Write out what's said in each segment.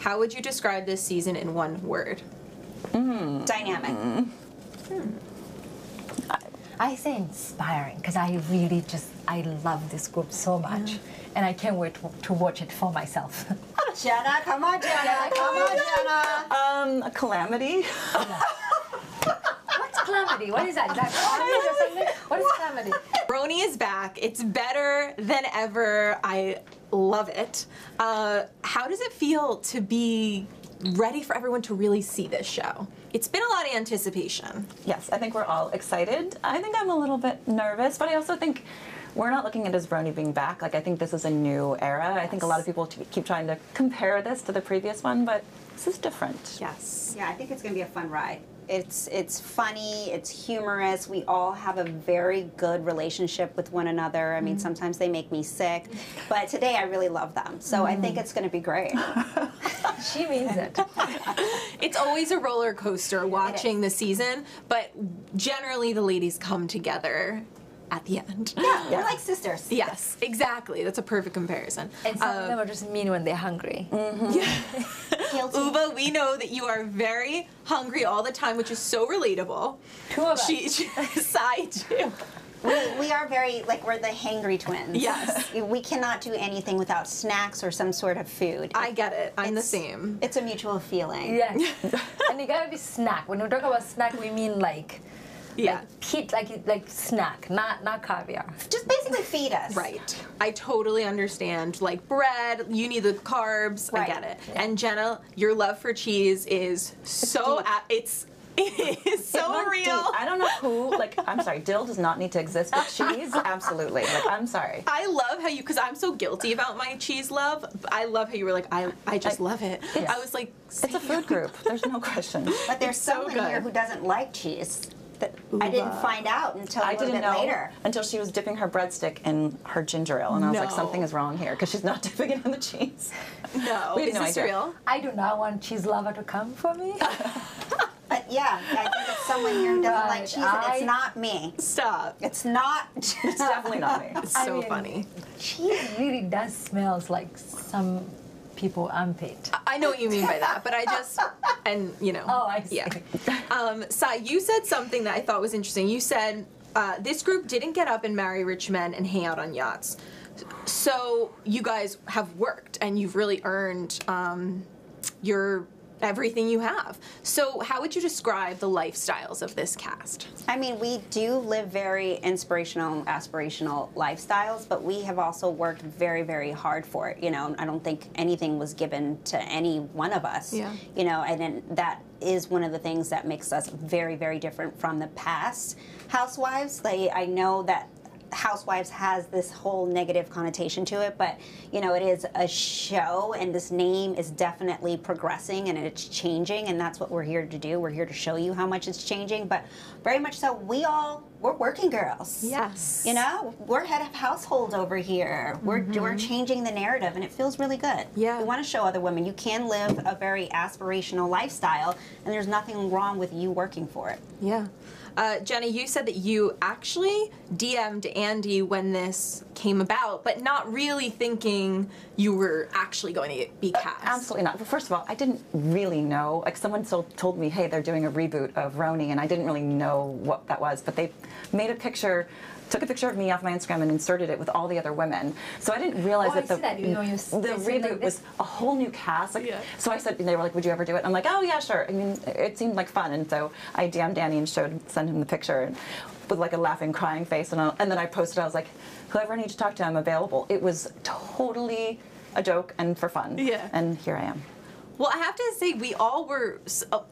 how would you describe this season in one word? Dynamic. I say inspiring because I really I love this group so much, and I can't wait to watch it for myself. Jenna, come on, Jenna. Come on, Jenna. A calamity. What's calamity? What is that? Is that calamity or something? What is calamity? RHONY is back. It's better than ever. I love it. How does it feel to be ready for everyone to really see this show? It's been a lot of anticipation. Yes, I think we're all excited. I think I'm a little bit nervous, but I also think we're not looking at it as RHONY being back. Like, I think this is a new era. I think a lot of people keep trying to compare this to the previous one, but this is different. Yes. Yeah, I think it's going to be a fun ride. It's funny, it's humorous. We all have a very good relationship with one another. I mean, sometimes they make me sick, but today I really love them. So I think it's going to be great. She means it. It's always a roller coaster watching the season, but generally the ladies come together at the end. Yeah, we're like sisters. Yes, exactly. That's a perfect comparison. And some of them are just mean when they're hungry. Guilty. Ubah, we know that you are very hungry all the time, which is so relatable. Two of us. Sai too. We are very, like, we're the hangry twins. Yes. We cannot do anything without snacks or some sort of food. I get it. I'm the same. It's a mutual feeling. Yeah. And you gotta be snack. When we talk about snack, we mean like like snack, not caviar. Just basically feed us. Right. I totally understand. Like bread, you need the carbs. Right. I get it. Yeah. And Jenna, your love for cheese is so it is so real. Deep. I don't know who, like, I'm sorry, dill does not need to exist, but cheese, absolutely. Like, I'm sorry. I love how you, because I'm so guilty about my cheese love, but I love how you were like, I just love it. I was like, it's a food group. There's no question. But there's so someone good. here who doesn't like cheese. That I didn't find out until a little bit later. Until she was dipping her breadstick in her ginger ale, and I was like, something is wrong here, because she's not dipping it in the cheese. No. We had Is no this idea. real? I do not want cheese lover to come for me. But yeah, I think it's someone here who doesn't like cheese, and it's not me. Stop. It's not. It's definitely not me. It's so funny. Cheese really does smells like some people armpit. I know what you mean by that, but I just, and you know. Oh, I see. Yeah. Sai, you said something that I thought was interesting. You said this group didn't get up and marry rich men and hang out on yachts. So you guys have worked and you've really earned your everything you have. So how would you describe the lifestyles of this cast? I mean, we do live very inspirational, aspirational lifestyles, but we have also worked very, very hard for it. You know, I don't think anything was given to any one of us. Yeah. You know, and then that is one of the things that makes us very, very different from the past housewives. Like, I know that Housewives has this whole negative connotation to it, but you know, it is a show, and this name is definitely progressing and it's changing, and that's what we're here to do. We're here to show you how much it's changing, but very much so we're working girls. Yes. You know, we're head of household over here. We're changing the narrative, and it feels really good. Yeah. We want to show other women you can live a very aspirational lifestyle, and there's nothing wrong with you working for it. Yeah. Jenna, you said that you actually DM'd Andy when this came about, but not really thinking you were actually going to be cast. Absolutely not. Well, first of all, I didn't really know. Like, someone told me, hey, they're doing a reboot of RHONY, and I didn't really know what that was, but they made a picture, took a picture of me off my Instagram and inserted it with all the other women. So I didn't realize that the reboot was a whole new cast. Like, so I said, they were like, would you ever do it? I'm like, oh yeah, sure. I mean, it seemed like fun, and so I DM'd Danny and sent him the picture, and with like a laughing, crying face, and then I posted. I was like, whoever I need to talk to, I'm available. It was totally a joke and for fun. Yeah. And here I am. Well, I have to say, we all were,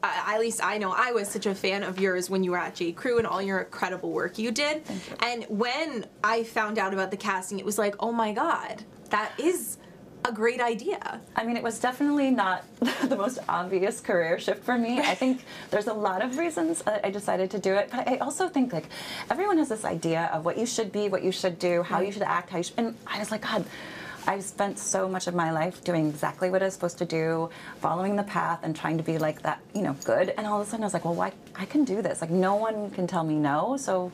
at least I know, I was such a fan of yours when you were at J. Crew and all your incredible work you did. Thank you. And when I found out about the casting, it was like, oh my God, that is a great idea. I mean, it was definitely not the most obvious career shift for me. I think there's a lot of reasons I decided to do it, but I also think, like, everyone has this idea of what you should be, what you should do, how you should act, and I was like, God, I've spent so much of my life doing exactly what I was supposed to do, following the path and trying to be like that, you know, good. And all of a sudden I was like, well, why? I can do this. Like, no one can tell me no, so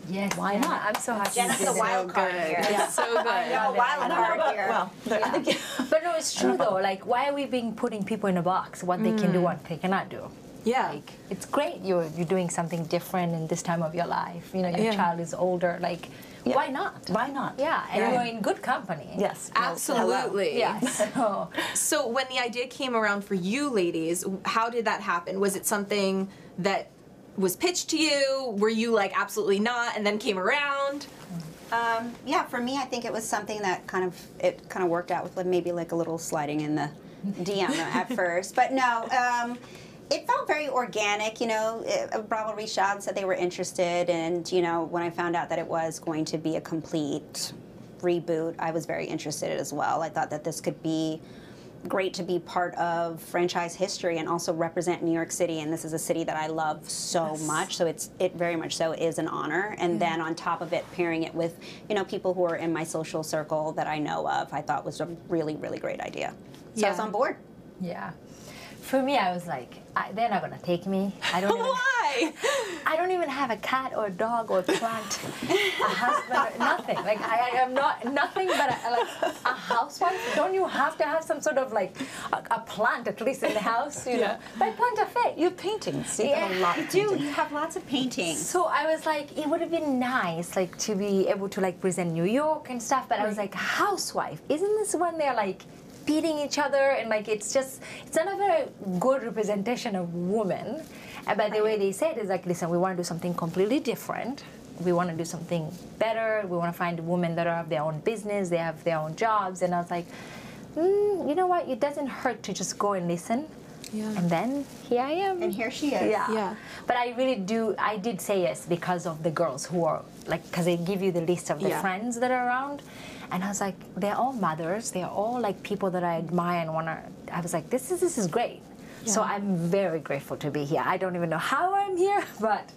Yes. Why not? I'm so happy. Jenna's you the did wild card here. It's so good. No, wild card here. Well, I think But no, it's true though. Like, why are we being putting people in a box? What they can do, what they cannot do. Yeah. Like, it's great you're doing something different in this time of your life. You know, your child is older. Like, why not? Why not? Yeah, and you're in good company. Yes. Absolutely. Yeah. So when the idea came around for you ladies, how did that happen? Was it something that was pitched to you? Were you like, absolutely not, and then came around? Yeah, for me, I think it was something that kind of worked out with maybe like a little sliding in the DM at first. But no, it felt very organic. You know, Bravo reached out and said they were interested, and you know, when I found out that it was going to be a complete reboot, I was very interested as well. I thought that this could be great to be part of franchise history and also represent New York City, and this is a city that I love so much, so it very much so is an honor. And then on top of it, pairing it with, you know, people who are in my social circle that I know of, I thought was a really, really great idea. So I was on board. Yeah. For me, I was like, they're not gonna take me. I don't even. Why? I don't even have a cat or a dog or a plant, a husband, or nothing. Like I am not nothing but a housewife. Don't you have to have some sort of like a plant at least in the house? You know, but plant are fake. You have paintings. You have a Yeah, lot I of do. paintings. You have lots of paintings. So I was like, it would have been nice, like, to be able to like present New York and stuff. But I was like, housewife, isn't this when they're like beating each other and like it's not a very good representation of women. But the way they say it is like, listen, we want to do something completely different. We want to do something better. We want to find women that have their own business, they have their own jobs. And I was like, you know what? It doesn't hurt to just go and listen. Yeah. And then here I am. And here she is. Yeah. Yeah. But I did say yes because of the girls who are, like, because they give you the list of the friends that are around. And I was like, they're all mothers. They're all, like, people that I admire and want to, I was like, this is great. Yeah. So I'm very grateful to be here. I don't even know how I'm here, but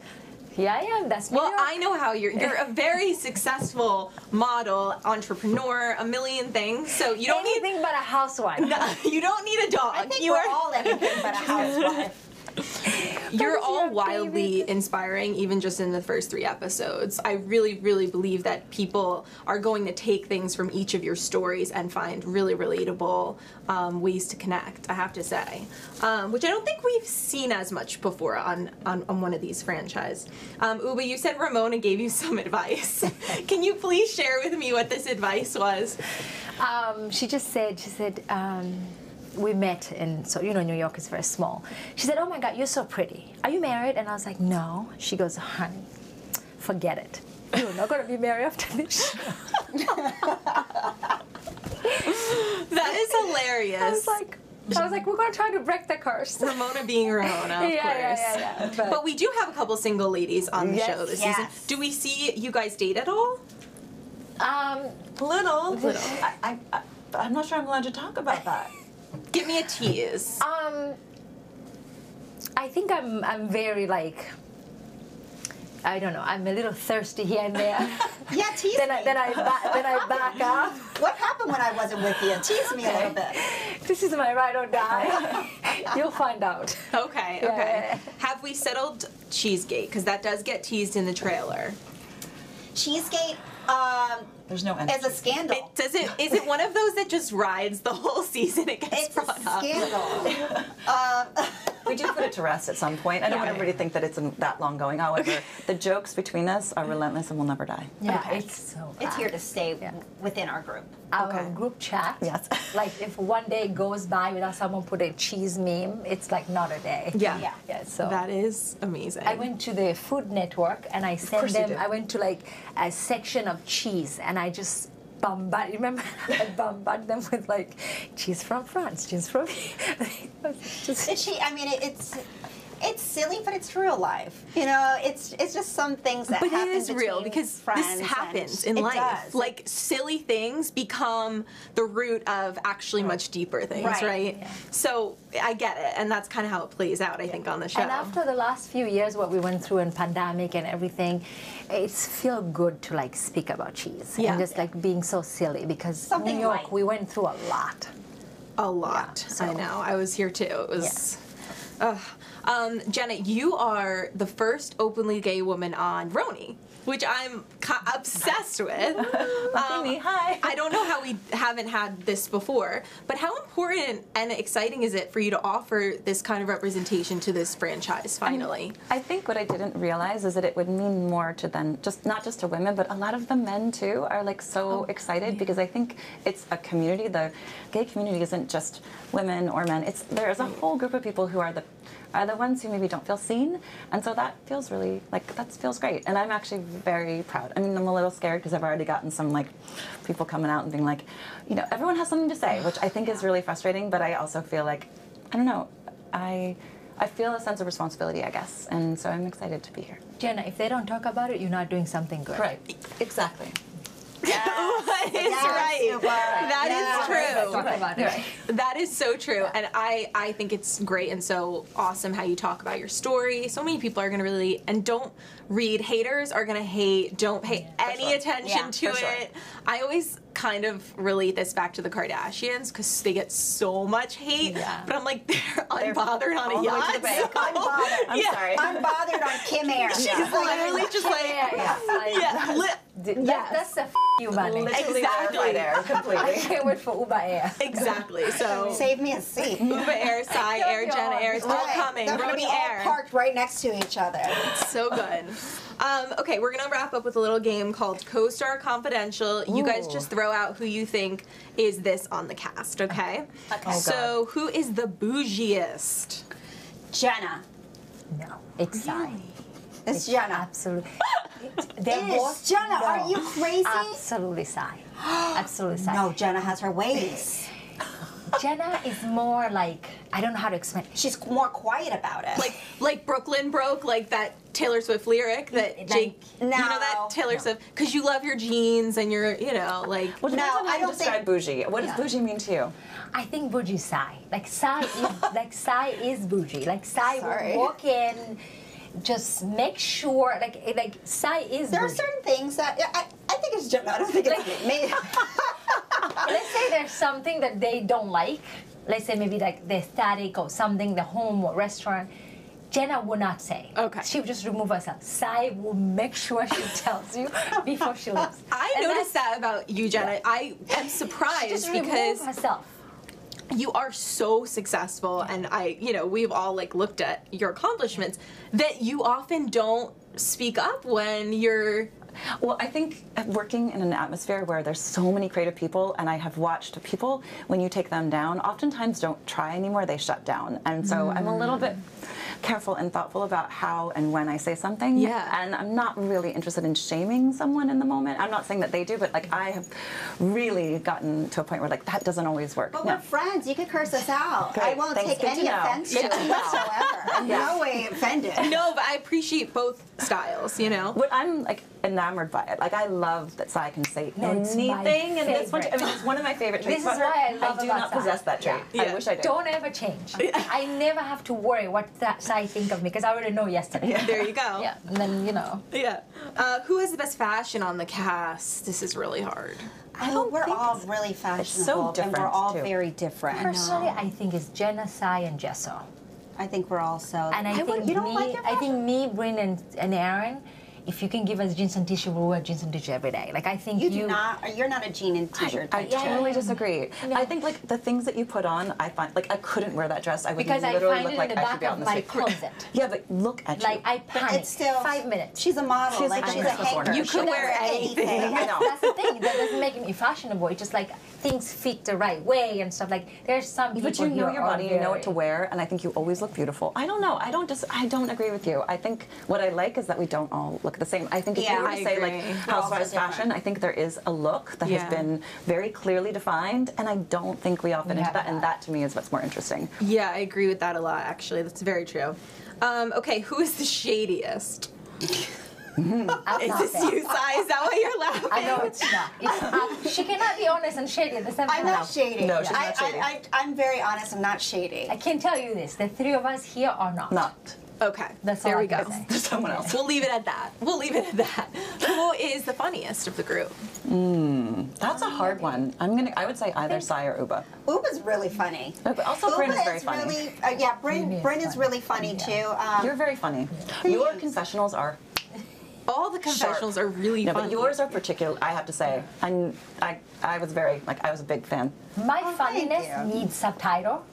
here I am. That's me. Well, I know how you're a very successful model, entrepreneur, a million things. So you don't anything need but a housewife. you don't need a dog. I think you we're all anything but a housewife. You're all your wildly favorite? inspiring, even just in the first 3 episodes. I really, really believe that people are going to take things from each of your stories and find really relatable ways to connect, I have to say. Which I don't think we've seen as much before on one of these franchises. Ubah, you said Ramona gave you some advice. Can you please share with me what this advice was? She said, we met, and so, you know, New York is very small. She said, oh my God, you're so pretty. Are you married? And I was like, no. She goes, honey, forget it. You're not going to be married after this show. That is hilarious. I was like, we're going to try to break the curse. Ramona being Ramona, of course. Yeah. But we do have a couple single ladies on the Yes, show this yes. season. Do we see you guys date at all? Little. I'm not sure I'm allowed to talk about that. Give me a tease. I think I'm very, like, I don't know, I'm a little thirsty here and there. Yeah, tease then me. I back up. What happened when I wasn't with you? Tease me a little bit. This is my ride or die. You'll find out. Okay. Yeah. Have we settled Cheesegate? Because that does get teased in the trailer. Cheesegate There's no end. is a scandal. Is it one of those that just rides the whole season? It gets It's a brought up. scandal. We do put it to rest at some point. I don't want everybody to think that it's that long going. However, the jokes between us are relentless and will never die. Yeah, Okay. it's so It's bad. here to stay within our group. Our group chat. Yes. Like, if one day goes by without someone put a cheese meme, it's like not a day. Yeah. Yeah, so That is amazing. I went to the Food Network and I sent course you them. did. I went to like a section of cheese and I just remember I bombarded them with like cheese from France, cheese from. Just, I mean, it's silly, but it's real life. You know, it's just some things that But happen it is real between because friends this and happens in it life. does. Like silly things become the root of actually much deeper things, Right. right? Yeah. So I get it, and that's kind of how it plays out, I think, on the show. and after the last few years, what we went through in pandemic and everything, it's feel good to like speak about cheese Yeah. and just like being so silly because Something New York, light. we went through a lot. A lot. Yeah, so- I know. I was here too. It was. Jenna, you are the first openly gay woman on RHONY. which I'm obsessed with. Hi. I don't know how we haven't had this before, but how important and exciting is it for you to offer this kind of representation to this franchise finally? I think what I didn't realize is that it would mean more to them, just not just to women, but a lot of the men too are like so excited because I think it's a community. The gay community isn't just women or men. There's a whole group of people who are the ones who maybe don't feel seen, and so that feels really that feels great. And I'm actually very proud. I mean, I'm a little scared because I've already gotten some like people coming out and being like, everyone has something to say, which I think is really frustrating. But I also feel like, I don't know, I feel a sense of responsibility, I guess, and so I'm excited to be here. Jenna, if they don't talk about it, you're not doing something good. Right. Exactly. That is right. That is true. Talk about it. That is so true. And I think it's great and so awesome how you talk about your story. So many people are going to really, and don't read, haters are going to hate, don't pay any attention to it. I always kind of relate this back to the Kardashians because they get so much hate, but I'm like, they're unbothered on a yacht. Unbothered. I'm sorry. Unbothered on Kim Air. She's literally just That's the you money. Exactly. There completely. I can't wait for Ubah Air. Exactly. So Save me a seat. Ubah Air, Psy Air, Jenna Air, it's all coming. They're going to be RHONY all Air. parked right next to each other. So good. Okay, we're gonna wrap up with a little game called Co-Star Confidential. You guys just throw out who you think is this on the cast, okay? Okay. So who is the bougiest? Jenna. No, it's Sai. It's Jenna. Absolutely. It's Jenna. Are you crazy? Absolutely Sai. Absolutely Sai. No, Jenna has her ways. Jenna is more like, I don't know how to explain it. She's more quiet about it. Like Brooklyn broke, like that Taylor Swift lyric that Jake, no. you know that Taylor Swift, because you love your jeans and you're, like. Well, No, I I don't don't describe bougie. What does bougie mean to you? I think bougie is Sai. Sai is bougie. Like Sai Sorry. will walk in, just make sure, like Sai is there are bougie. certain things that I think it's Jenna. I don't think it's me. Let's say there's something that they don't like. Let's say maybe like the aesthetic or something, the home or restaurant. Jenna will not say. Okay. She will just remove herself. Sai will make sure she tells you before she leaves. I noticed that about you, Jenna. I am She surprised just because remove herself. you are so successful, and we've all looked at your accomplishments, that you often don't speak up when you're. Well, I think working in an atmosphere where there's so many creative people, and I have watched people, when you take them down, oftentimes don't try anymore, they shut down. And so I'm a little bit careful and thoughtful about how and when I say something. Yeah. And I'm not really interested in shaming someone in the moment. I'm not saying that they do, but I have really gotten to a point where that doesn't always work. But we're friends. You can curse us out. Great. I won't Thanks. take Good any to know. offense to it whatsoever. I'm no way offended. No, but I appreciate both styles, What I'm enamored by it. I love that Sai can say No, it's my anything, and this one, favorite. it's one of my favorite traits. This is about her. why I love do about not Sai. possess that trait. Yeah. I wish I did. Don't ever change. I never have to worry what that Sai think of me because I already know yesterday. There you go. Yeah, and then Yeah. Who has the best fashion on the cast? This is really hard. We're all really fashionable, and different, we're all too. very different. Personally, I think it's Jenna, Sai, and Jesso. I think we're all so. And I think you don't like your fashion? Bryn, and Aaron, if you can give us jeans and t-shirt, we'll wear jeans and t-shirt every day. I think You do not. You're not a jean and t-shirt. I type. totally disagree. I think the things that you put on, I find I couldn't wear that dress. I would because I literally find look it like in the I back should be out of in the my street. closet. Yeah, but look at you. I panic. It's still 5 minutes. She's a model. She's She's a a performer. hanger. You She'll could wear never anything. I know. That's the thing. That doesn't make me fashionable. It's just things fit the right way and stuff. There's some people But you know here your are body, you know what to very- wear, and I think you always look beautiful. I don't know. I don't agree with you. I think what I like is that we don't all look the same. I think if you were I to say agree. Housewives different. fashion, I think there is a look that Yeah. has been very clearly defined, and I don't think we all fit into have that, and that. that to me is what's more interesting. Yeah, I agree with that a lot, actually. That's very true. Okay, who is the shadiest? I'm Is not this there. you, Sai? Is that why you're laughing? I know it's not. She cannot be honest and shady at the same time. I'm not shady. No, she's not shady. I'm very honest. I'm not shady. I can tell you this: the three of us here are not. Not. Okay, That's there all we I go. can say. There's someone else. We'll leave it at that. Who is the funniest of the group? That's a hard one. I would say either Sai or Ubah. Ubah's really funny. But also Bryn is very funny. Really, Bryn is really funny too. You're very funny. Your confessionals are all the confessionals are really No, funny. but yours are particular. I have to say, I was very I was a big fan. My Oh, funniness thank you. needs subtitle.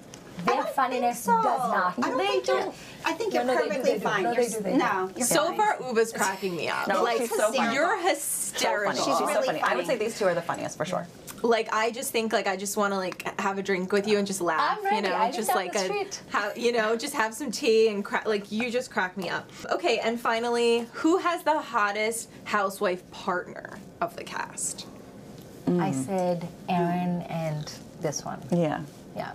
Their funniness so. does not. I don't think you're. I think you're No, they do, perfectly they do. fine. No, You're they do, they do. no, you're So fine. far, Ubah's cracking me up. No, like, she's so funny. you're So funny. hysterical. She's so really funny. I would funny. say these two are the funniest for sure. Like, I just think, like, I just want to, like, have a drink with you and just laugh, I'm ready. you know? I live Just down like the street. you know, just have some tea and, like, you just crack me up. Okay, and finally, who has the hottest housewife partner of the cast? I said Aaron and this one. Yeah. Yeah.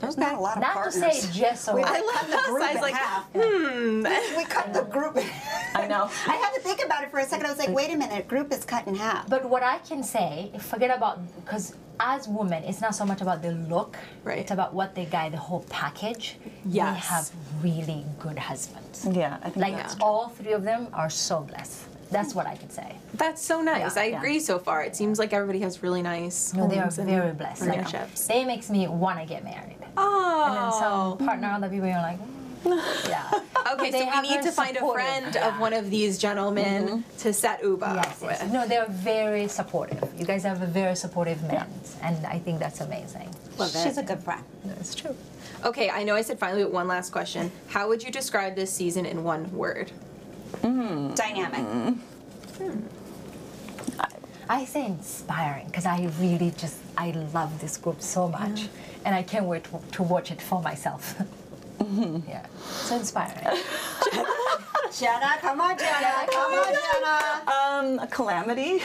There's not a lot of Not partners. to say just so. We I cut love the how group Sai's in like, half. hmm. We cut the group. I know. I had to think about it for a second. I was like, wait a minute, group is cut in half. But what I can say, forget about, because as women, it's not so much about the look. Right. It's about what they got, the whole package. Yes. They have really good husbands. Yeah, I think Like that's all three of them are so blessed. That's what I can say. That's so nice. Yeah, I yeah. agree so far. It seems like everybody has really nice No, they are homes and very blessed. Like, friendships. they makes me want to get married. Oh. And then some partner, other people, you're like, yeah. Okay, They so we have need her to find a supportive. friend Yeah. of one of these gentlemen to set Ubah Yes, up yes. with. No, they're very supportive. You guys have a very supportive man, and I think that's amazing. She's a good friend. It's true. Okay, I know I said finally, but one last question. How would you describe this season in one word? Dynamic. I say inspiring because I really I love this group so much, and I can't wait to watch it for myself. Yeah, so inspiring. Jenna, come on, Jenna. Come on, Jenna. a calamity.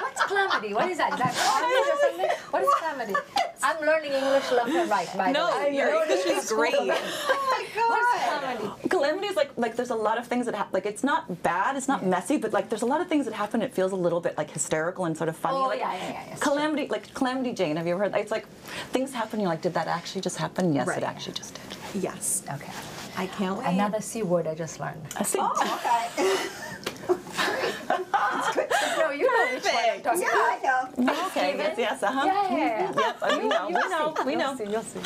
What's calamity? What is that? Is that calamity or something? What is calamity? I'm learning English left and right. By the No, way. your English is great. What's calamity? Calamity is like there's a lot of things that like it's not bad, it's not messy, but like there's a lot of things that happen. It feels a little bit like hysterical and sort of funny. Oh, like, yeah. Yes, Calamity, like Calamity Jane. Have you ever heard? It's like things happen. You're like, did that actually just happen? Yes, Right. it actually just did. Yes. Okay. I can't wait. Another C word I just learned. I see. Oh, okay. No, you know which one I'm talking Yeah, about. I know. Okay. Yes. Uh huh. Yeah. Yep. We know. You'll see. We know. You'll see.